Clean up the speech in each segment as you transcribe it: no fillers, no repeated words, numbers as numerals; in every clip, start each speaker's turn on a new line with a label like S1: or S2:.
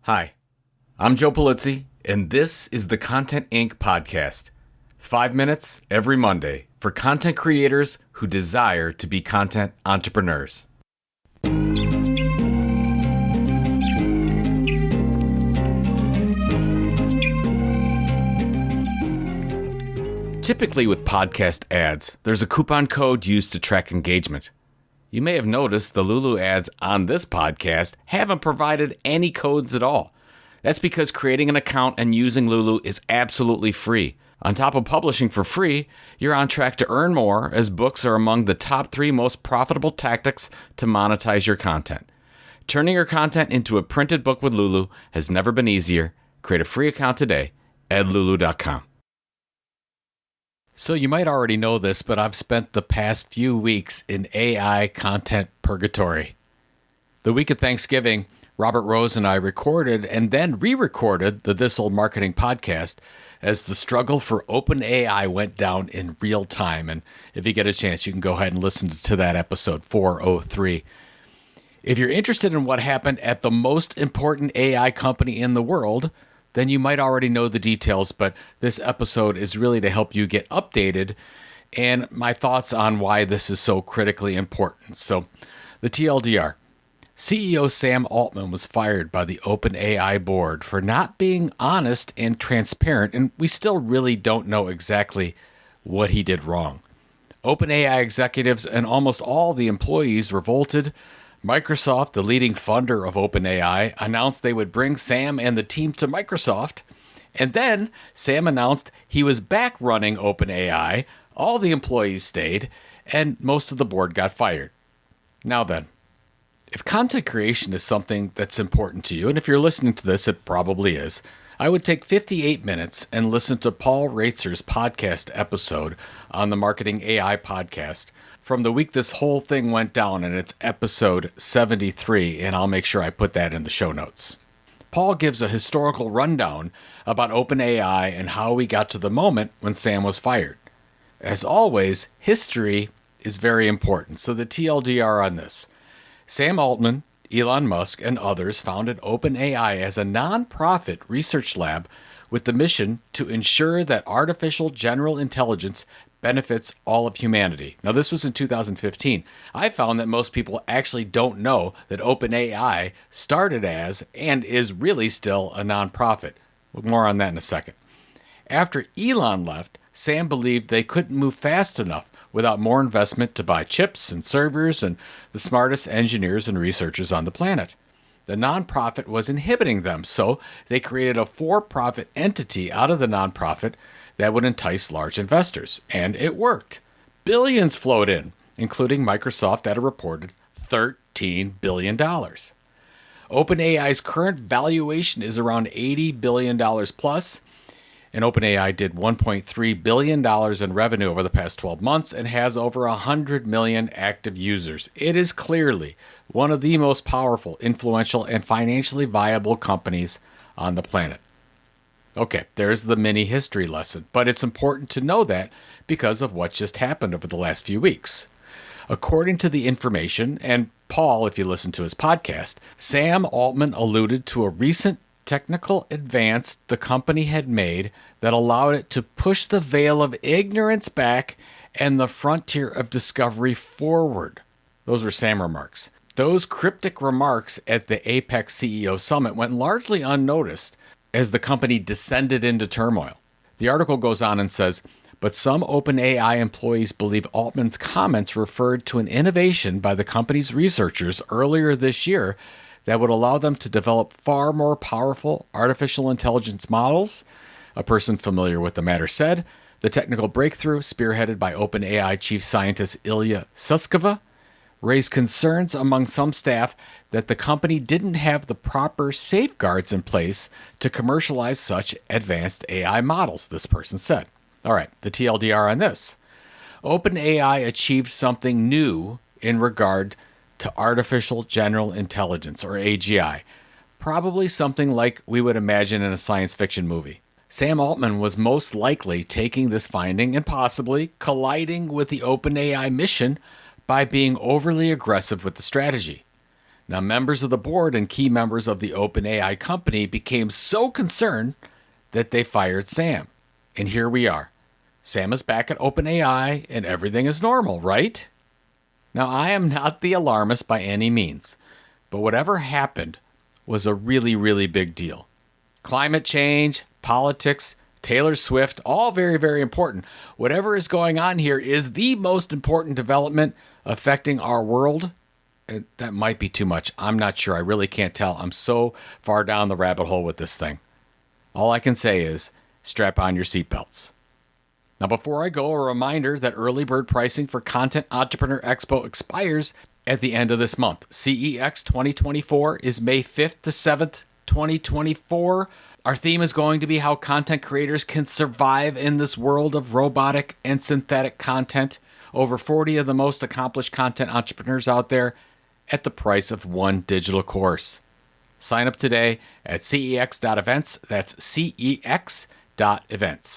S1: Hi, I'm Joe Polizzi, and this is the Content Inc. podcast. 5 minutes every Monday for content creators who desire to be content entrepreneurs. Typically with podcast ads, there's a coupon code used to track engagement. You may have noticed the Lulu ads on this podcast haven't provided any codes at all. That's because creating an account and using Lulu is absolutely free. On top of publishing for free, you're on track to earn more, as books are among the top 3 most profitable tactics to monetize your content. Turning your content into a printed book with Lulu has never been easier. Create a free account today at lulu.com. So you might already know this, but I've spent the past few weeks in AI content purgatory. The week of Thanksgiving, Robert Rose and I recorded and then re-recorded the This Old Marketing podcast as the struggle for OpenAI went down in real time. And if you get a chance, you can go ahead and listen to that episode 403. If you're interested in what happened at the most important AI company in the world, then you might already know the details, but this episode is really to help you get updated and my thoughts on why this is so critically important. So, the TLDR. CEO Sam Altman was fired by the OpenAI board for not being honest and transparent, and we still really don't know exactly what he did wrong. OpenAI executives and almost all the employees revolted. Microsoft, the leading funder of OpenAI, announced they would bring Sam and the team to Microsoft. And then Sam announced he was back running OpenAI. All the employees stayed, and most of the board got fired. Now then, if content creation is something that's important to you, and if you're listening to this, it probably is, I would take 58 minutes and listen to Paul Reitzer's podcast episode on the Marketing AI podcast from the week this whole thing went down, and it's episode 73, and I'll make sure I put that in the show notes. Paul gives a historical rundown about OpenAI and how we got to the moment when Sam was fired. As always, history is very important, so the TLDR on this. Sam Altman, Elon Musk, and others founded OpenAI as a non-profit research lab with the mission to ensure that artificial general intelligence benefits all of humanity. Now, this was in 2015. I found that most people actually don't know that OpenAI started as and is really still a nonprofit. More on that in a second. After Elon left, Sam believed they couldn't move fast enough without more investment to buy chips and servers and the smartest engineers and researchers on the planet. The nonprofit was inhibiting them, so they created a for-profit entity out of the nonprofit that would entice large investors. And it worked. Billions flowed in, including Microsoft at a reported $13 billion. OpenAI's current valuation is around $80 billion plus, and OpenAI did $1.3 billion in revenue over the past 12 months and has over 100 million active users. It is clearly one of the most powerful, influential, and financially viable companies on the planet. Okay, there's the mini history lesson, but it's important to know that because of what just happened over the last few weeks. According to the information, and Paul, if you listen to his podcast, Sam Altman alluded to a recent technical advance the company had made that allowed it to push the veil of ignorance back and the frontier of discovery forward. Those were Sam remarks. Those cryptic remarks at the Apex CEO Summit went largely unnoticed as the company descended into turmoil. The article goes on and says, but some OpenAI employees believe Altman's comments referred to an innovation by the company's researchers earlier this year that would allow them to develop far more powerful artificial intelligence models. A person familiar with the matter said, the technical breakthrough, spearheaded by OpenAI chief scientist Ilya Sutskever, raised concerns among some staff that the company didn't have the proper safeguards in place to commercialize such advanced AI models, this person said. All right, the TLDR on this. OpenAI achieved something new in regard to artificial general intelligence, or AGI, probably something like we would imagine in a science fiction movie. Sam Altman was most likely taking this finding and possibly colliding with the OpenAI mission by being overly aggressive with the strategy. Now, members of the board and key members of the OpenAI company became so concerned that they fired Sam. And here we are. Sam is back at OpenAI and everything is normal, right? Now, I am not the alarmist by any means, but whatever happened was a really, really big deal. Climate change, politics, Taylor Swift, all very, very important. Whatever is going on here is the most important development affecting our world. That might be too much. I'm not sure. I really can't tell. I'm so far down the rabbit hole with this thing. All I can say is strap on your seatbelts. Now, before I go, a reminder that early bird pricing for Content Entrepreneur Expo expires at the end of this month. CEX 2024 is May 5th to 7th, 2024. Our theme is going to be how content creators can survive in this world of robotic and synthetic content. Over 40 of the most accomplished content entrepreneurs out there at the price of one digital course. Sign up today at cex.events. That's cex.events.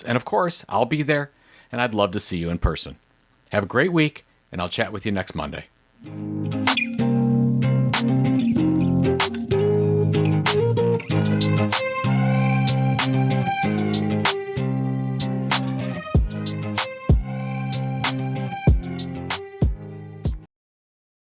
S1: And of course, I'll be there, and I'd love to see you in person. Have a great week, and I'll chat with you next Monday.